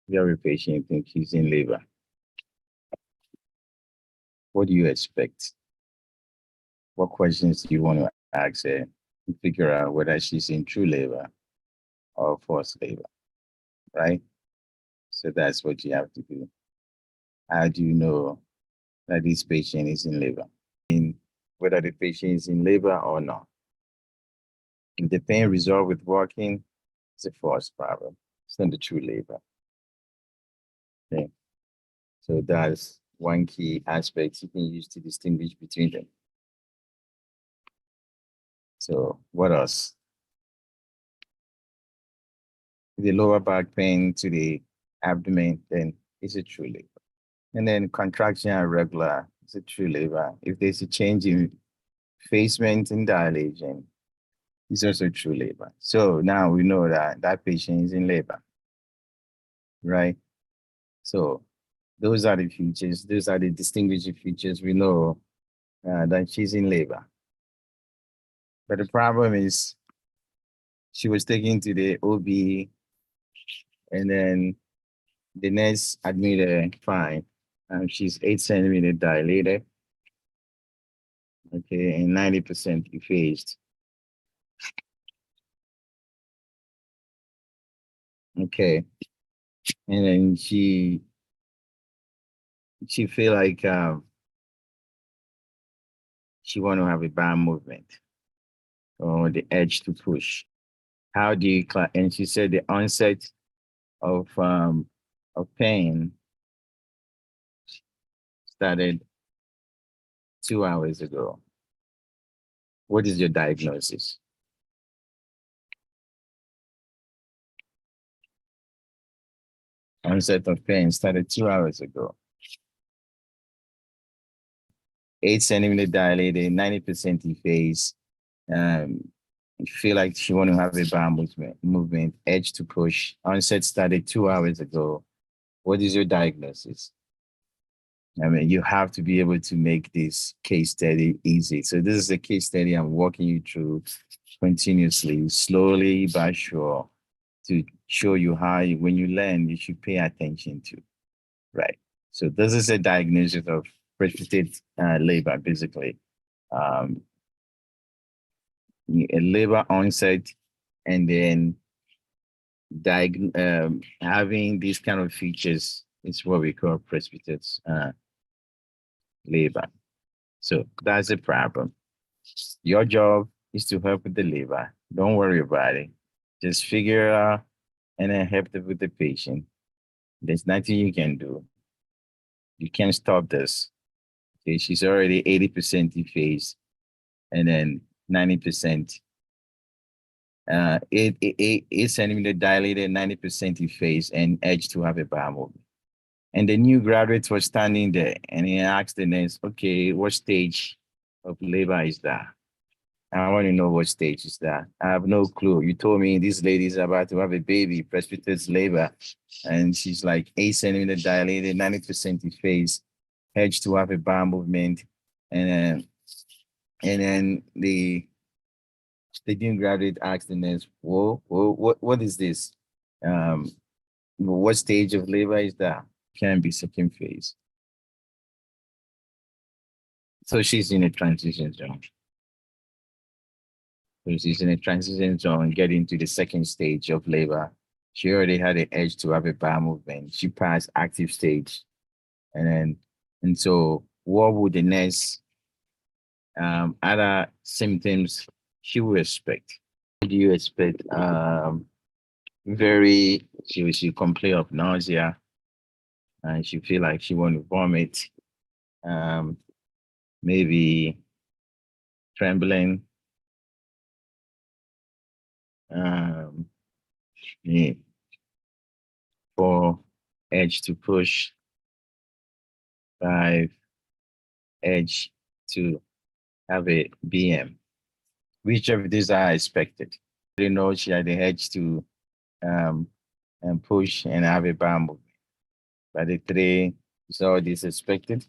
You have a patient, you think she's in labor. What do you expect? What questions do you want to ask her to figure out whether she's in true labor or forced labor, right? So that's what you have to do. How do you know that this patient is in labor? Whether the patient is in labor or not. If the pain resolved with walking, it's a forced problem. It's not the true labor. Okay. So that's one key aspect you can use to distinguish between them. So what else? The lower back pain to the abdomen, then it's a true labor. And then contraction are regular, it's a true labor. If there's a change in effacement and dilation, it's also true labor. So now we know that that patient is in labor, right? So those are the features, those are the distinguishing features we know that she's in labor. But the problem is she was taken to the OB and then the nurse admitted her fine. She's 8 centimeters dilated, okay, and 90% effaced. Okay, and then she feel like she want to have a bowel movement or the edge to push. How do you, and she said the onset of pain started 2 hours ago. What is your diagnosis? Onset of pain started 2 hours ago. 8 centimeter dilated, 90% effaced. Feel like she want to have a bowel movement, edge to push. Onset started 2 hours ago. What is your diagnosis? I mean, you have to be able to make this case study easy. So this is a case study I'm walking you through continuously, slowly but sure, to show you how, when you learn, you should pay attention to, right? So this is a diagnosis of precipitous labor, basically. A labor onset, and then having these kind of features is what we call precipitous labor. So that's the problem. Your job is to help with the labor. Don't worry about it. Just figure out and then help with the patient. There's nothing you can do. You can't stop this. Okay, she's already 80% effaced, and then 90%. 8 centimeter dilated, 90% effaced, and edge to have a bowel movement. And the new graduate was standing there, and he asked the nurse, okay, what stage of labor is that? I want to know what stage is that. I have no clue. You told me this lady is about to have a baby, precipitous labor, and she's like 8 centimeter dilated, 90% effaced, edge to have a bowel movement, and then the new graduate asked the nurse, whoa, what is this? What stage of labor is that? Can be second phase. So she's in a transition zone. So she's in a transition zone, getting to the second stage of labor. She already had an edge to have a bowel movement. She passed active stage. And so what would the nurse, other symptoms she would expect? What do you expect? She complain of nausea, and she feel like she want to vomit, maybe trembling, yeah, for edge to push, 5, edge to have a BM. Which of these are expected? You know, she had the edge to and push and have a bowel movement. But the 3 is all this expected.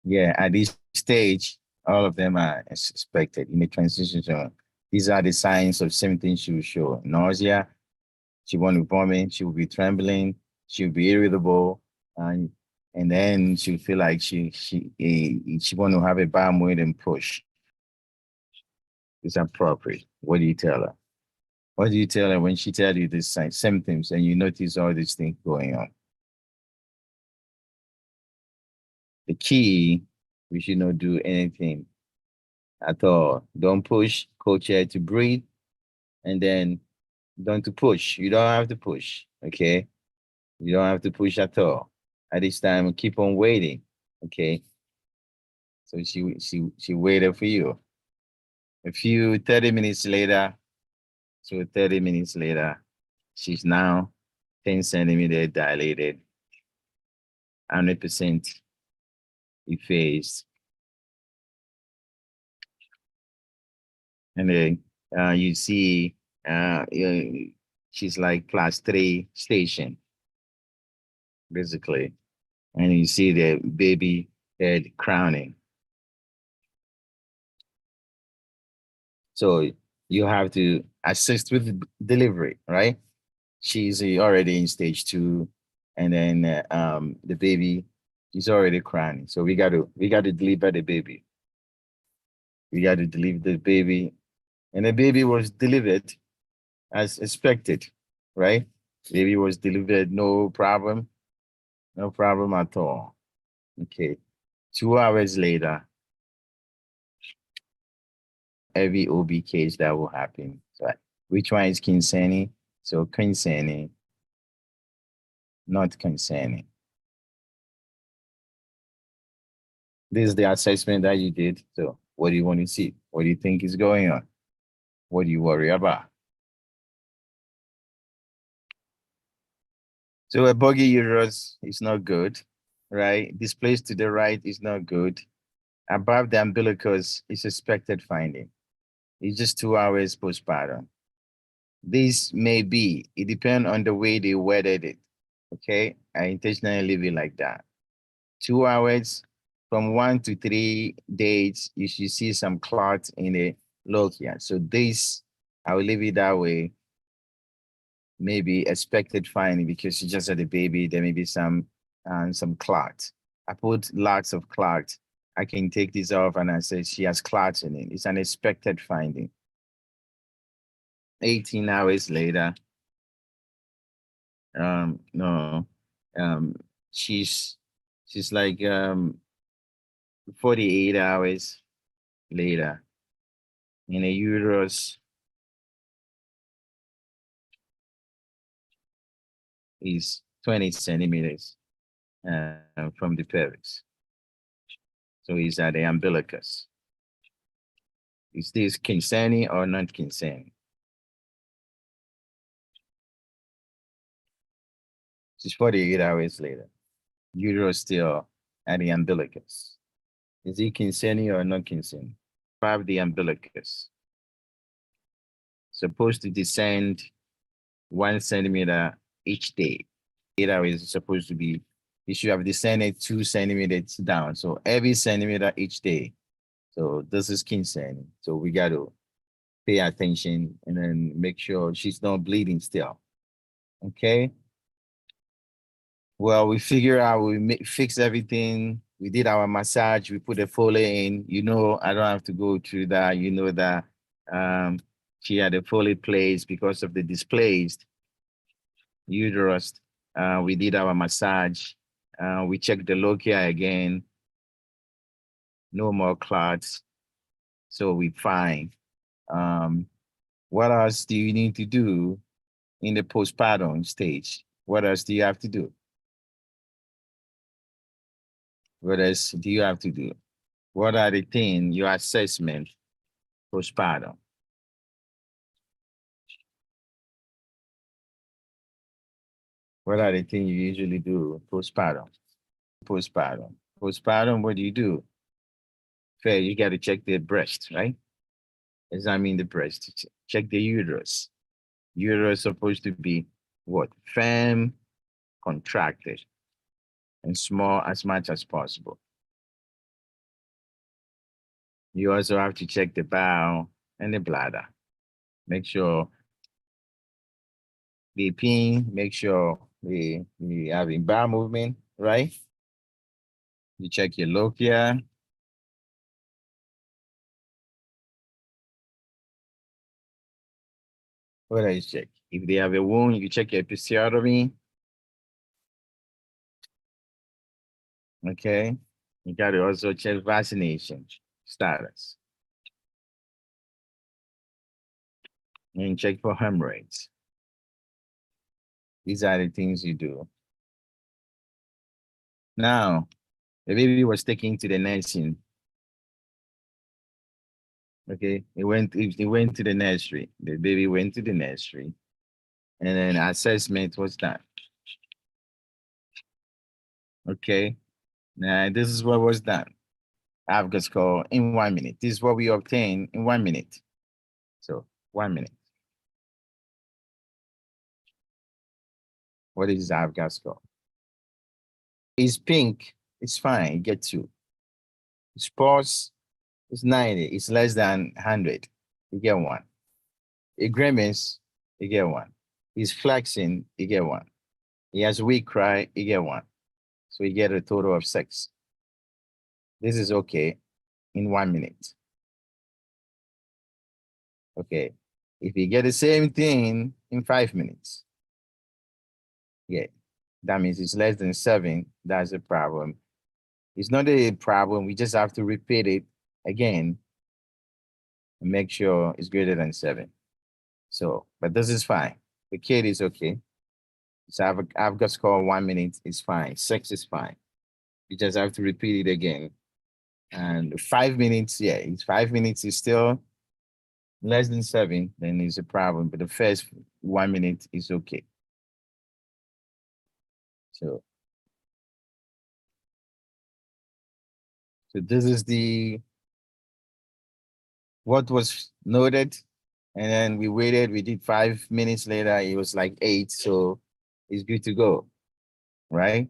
Yeah, at this stage, all of them are expected in the transition zone. These are the signs of symptoms she will show: nausea, She want to vomit. She will be trembling. She'll be irritable, and then she'll feel like she want to have a bowel movement and push. It's appropriate. What do you tell her? What do you tell her when she tells you these symptoms and you notice all these things going on? The key, we should not do anything at all. Don't push, coach her to breathe, and then don't to push. You don't have to push, okay? You don't have to push at all. At this time, keep on waiting, okay? So she waited for you. A few 30 minutes later, so 30 minutes later, she's now 10 centimeter dilated, 100% effaced. And then you see she's like class 3 station, basically. And you see the baby head crowning. So you have to assist with delivery, right? She's already in stage 2, and then the baby is already crying. So we got to deliver the baby. We got to deliver the baby, and the baby was delivered as expected, right? Baby was delivered, no problem at all. Okay, 2 hours later, every OB case that will happen. So which one is concerning? So concerning, not concerning. This is the assessment that you did. So what do you want to see? What do you think is going on? What do you worry about? So a boggy uterus is not good, right? Displaced to the right is not good. Above the umbilicus is suspected finding. It's just 2 hours postpartum. This may be, it depends on the way they worded it. Okay, I intentionally leave it like that. 2 hours, from 1 to 3 days, you should see some clots in the lochia. So this, I will leave it that way. Maybe expected finding because you just had a baby, there may be some clot. I put lots of clot. I can take this off and I say she has clots in it. It's an expected finding. 18 hours later, no, she's like 48 hours later in a uterus is 20 centimeters from the pelvis. So he's at the umbilicus. Is this concerning or not concerning? It's 48 hours later. Uterus still at the umbilicus. Is it concerning or not concerning? Above the umbilicus. Supposed to descend 1 centimeter each day. 8 hours is supposed to be, it should have descended 2 centimeters down. So every centimeter each day. So this is concerning. So we got to pay attention and then make sure she's not bleeding still. Okay. Well, we figure out, we fix everything. We did our massage. We put a Foley in. You know, I don't have to go through that. You know that she had a Foley placed because of the displaced uterus. We did our massage. We checked the lochia again. No more clots. So we fine. What else do you need to do in the postpartum stage? What else do you have to do? What else do you have to do? What are the things, your assessment postpartum? What are the things you usually do postpartum? Postpartum, what do you do? Fair, you got to check the breast, right? Examine the breast, check the uterus. Uterus supposed to be what? Firm, contracted, and small as much as possible. You also have to check the bowel and the bladder. Make sure they pee, make sure they have in bowel movement, right? You check your lochia. What else check? If they have a wound, you check your episiotomy. Okay. You got to also check vaccination status. And check for hemorrhage. These are the things you do. Now, the baby was taken to the nursing. Okay, he went to the nursery. The baby went to the nursery, and then assessment was done. Okay, now this is what was done. AFGAR score in 1 minute. This is what we obtained in 1 minute. So 1 minute. What is AFGAR score? It's pink, it's fine, you get 2. Sports is 90, it's less than 100, you get 1. A grimace, you get 1. He's flexing, you get 1. He has a weak cry, you get 1. So you get a total of 6. This is okay in 1 minute. Okay, if you get the same thing in 5 minutes, yeah, that means it's less than 7, that's a problem. It's not a problem, we just have to repeat it again and make sure it's greater than 7. So, but this is fine. The kid is okay. So I've got score 1 minute is fine. 6 is fine. You just have to repeat it again. And 5 minutes, yeah, it's 5 minutes is still less than 7, then it's a problem. But the first 1 minute is okay. So this is the what was noted, and then we waited. We did 5 minutes later. It was like 8, so it's good to go, right?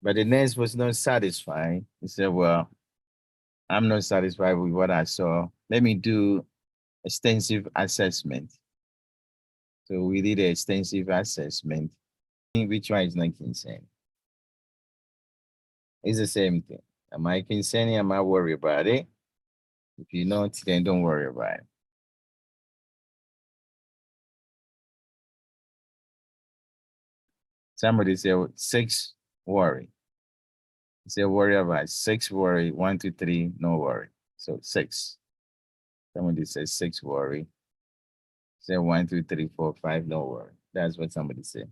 But the nurse was not satisfied. He said, "Well, I'm not satisfied with what I saw. Let me do extensive assessment." So we did an extensive assessment. Which one is not concerned? It's the same thing. Am I concerned? Am I worried about it? If you're not, then don't worry about it. Somebody said 6 worry. Say worry about 6 worry, 1, 2, 3, no worry. So 6. Somebody says 6 worry. Say 1, 2, 3, 4, 5, no worry. That's what somebody said.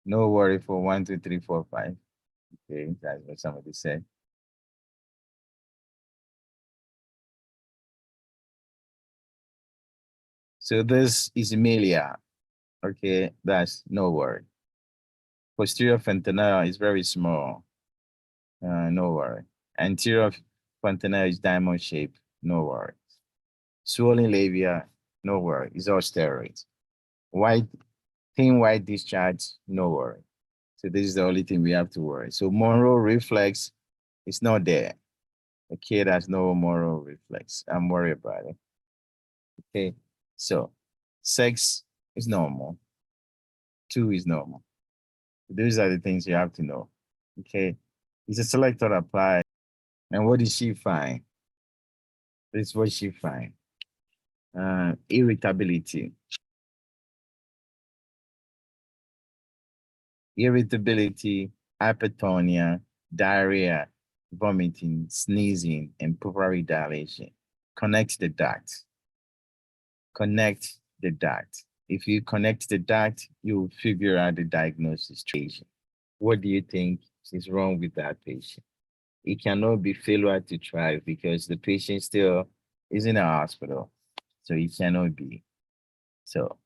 No worry for 1, 2, 3, 4, 5. Okay, that's what somebody said. So this is Emilia. Okay, that's no worry. Posterior fontanelle is very small. No worry. Anterior fontanelle is diamond shape. No worry. Swollen labia, no worry. It's all steroids. Thin white discharge, no worry. So this is the only thing we have to worry. So Monroe reflex is not there. The kid has no Monroe reflex. I'm worried about it. Okay, so 6 is normal. 2 is normal. Those are the things you have to know. Okay, it's a selector apply. And what did she find? This is what she find. Irritability. Irritability, hypertonia, diarrhea, vomiting, sneezing, and pulmonary dilation. Connect the dots. Connect the dots. If you connect the dots, you'll figure out the diagnosis patient. What do you think is wrong with that patient? It cannot be failure to thrive because the patient still is in a hospital. So it cannot be. So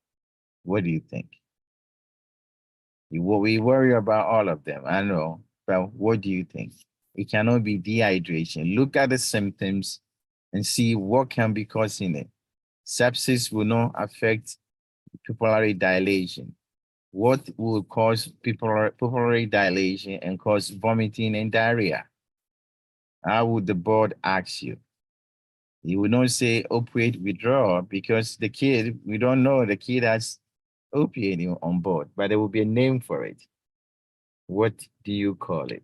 what do you think? We worry about all of them, I know, but what do you think? It cannot be dehydration. Look at the symptoms and see what can be causing it. Sepsis will not affect pupillary dilation. What will cause pupillary dilation and cause vomiting and diarrhea? How would the board ask you? You would not say opioid withdrawal because the kid, we don't know the kid has opioid on board, but there will be a name for it. What do you call it?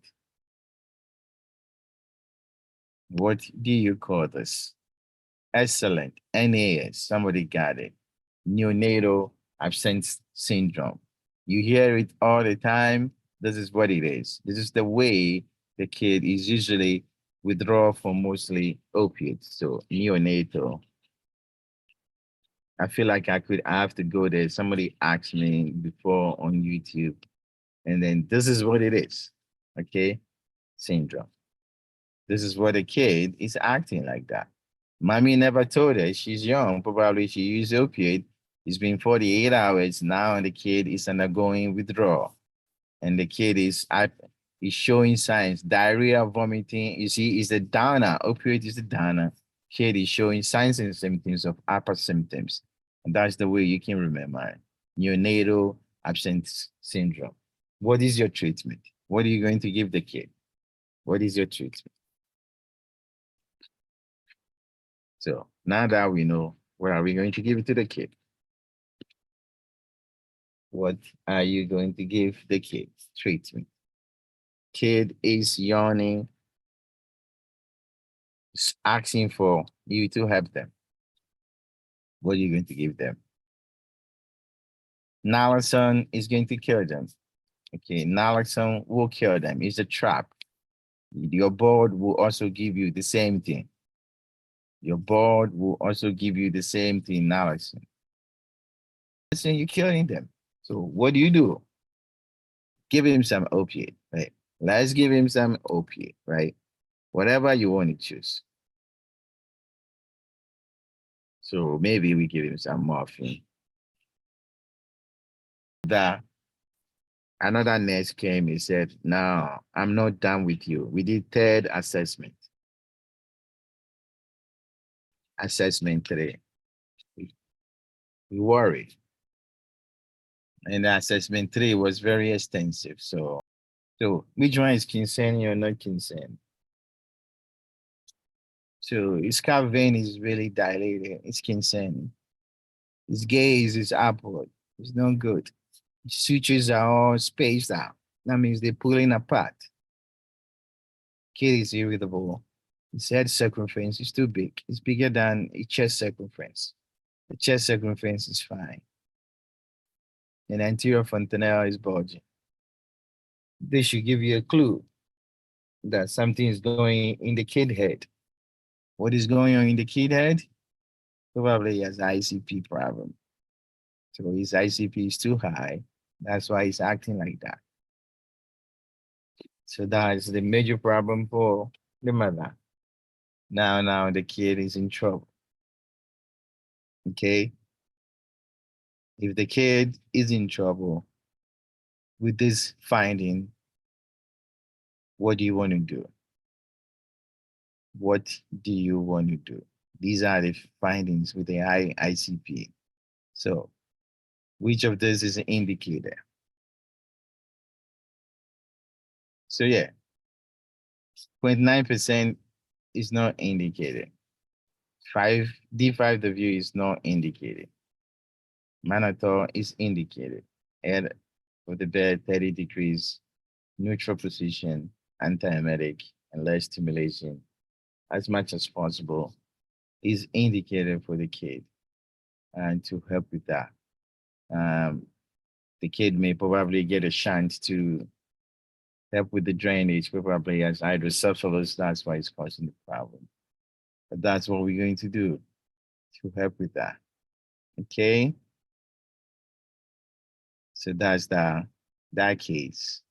What do you call this? Excellent. NAS, somebody got it. Neonatal Absence Syndrome. You hear it all the time. This is what it is. This is the way the kid is usually withdraw from mostly opiates. So neonatal. I feel like I have to go there. Somebody asked me before on YouTube, and then this is what it is. Okay, syndrome. This is what a kid is acting like that. Mommy never told her. She's young. Probably she used opioid. It's been 48 hours now, and the kid is undergoing withdrawal. And the kid is showing signs, diarrhea, vomiting. You see, it's a downer. Opioid is a downer. Kid is showing signs and symptoms of upper symptoms. And that's the way you can remember it. Neonatal absence syndrome. What is your treatment? What are you going to give the kid? What is your treatment? So now that we know, what are we going to give it to the kid? What are you going to give the kid? Treatment. Kid is yawning, asking for you to help them. What are you going to give them? Naloxone is going to kill them. Okay, naloxone will kill them. It's a trap. Your board will also give you the same thing. Your board will also give you the same thing, naloxone. Listen, you're killing them. So what do? Give him some opiate, right? Let's give him some opiate, right? Whatever you want to choose. So maybe we give him some morphine. Another nurse came, he said, no, I'm not done with you. We did third assessment. Assessment 3. We worried. And the assessment 3 was very extensive. So which one is concerned or not concerned? So his scalp vein is really dilated. It's concerning. His gaze is upward. It's not good. His sutures are all spaced out. That means they're pulling apart. Kid is irritable. His head circumference is too big. It's bigger than a chest circumference. The chest circumference is fine. And anterior fontanelle is bulging. This should give you a clue that something is going in the kid head. What is going on in the kid head? Probably he has ICP problem. So his ICP is too high. That's why he's acting like that. So that is the major problem for the mother. Now the kid is in trouble. Okay? If the kid is in trouble with this finding, what do you want to do? What do you want to do? These are the findings with a high ICP. So which of this is an indicator? So yeah, 0.9% is not indicated. D5W is not indicated. Mannitol is indicated. Head of the bed, 30 degrees, neutral position, antiemetic, and less stimulation as much as possible is indicated for the kid and to help with that. The kid may probably get a chance to help with the drainage, probably as hydrocephalus, that's why it's causing the problem. But that's what we're going to do to help with that. Okay? So that's that case.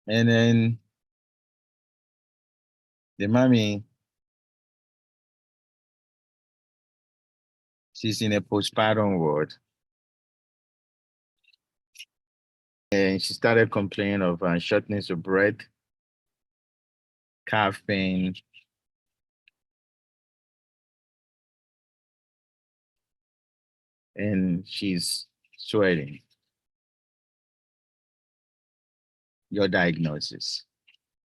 And then the mommy, she's in a postpartum ward. And she started complaining of shortness of breath, calf pain, and she's sweating. Your diagnosis.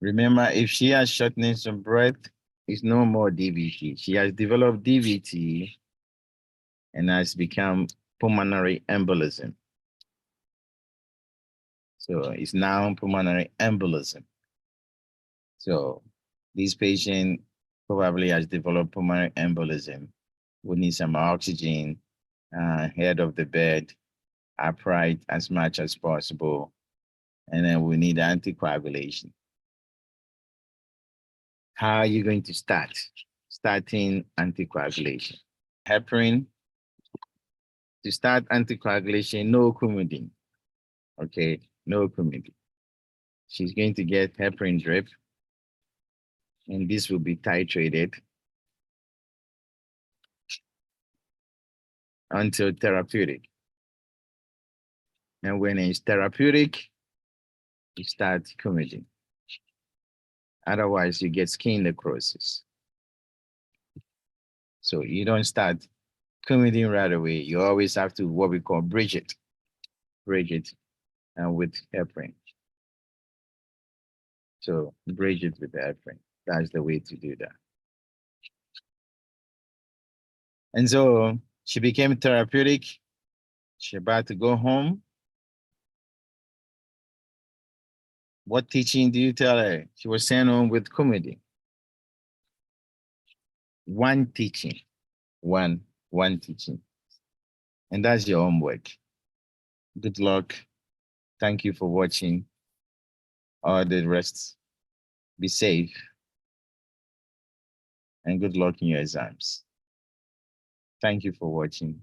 Remember, if she has shortness of breath, it's no more DVT. She has developed DVT and has become pulmonary embolism. So it's now pulmonary embolism. So this patient probably has developed pulmonary embolism. We need some oxygen, head of the bed, upright as much as possible. And then we need anticoagulation. How are you going to start? Starting anticoagulation. Heparin. To start anticoagulation, no Coumadin. Okay, no Coumadin. She's going to get heparin drip, and this will be titrated until therapeutic. And when it's therapeutic, you start Coumadin. Otherwise, you get skin necrosis. So you don't start Coumadin right away. You always have to what we call bridge it with heparin. So bridge it with heparin. That's the way to do that. And so she became therapeutic. She's about to go home. What teaching do you tell her? She was sent home with Coumadin. One teaching, one teaching. And that's your homework. Good luck. Thank you for watching. All the rest, be safe. And good luck in your exams. Thank you for watching.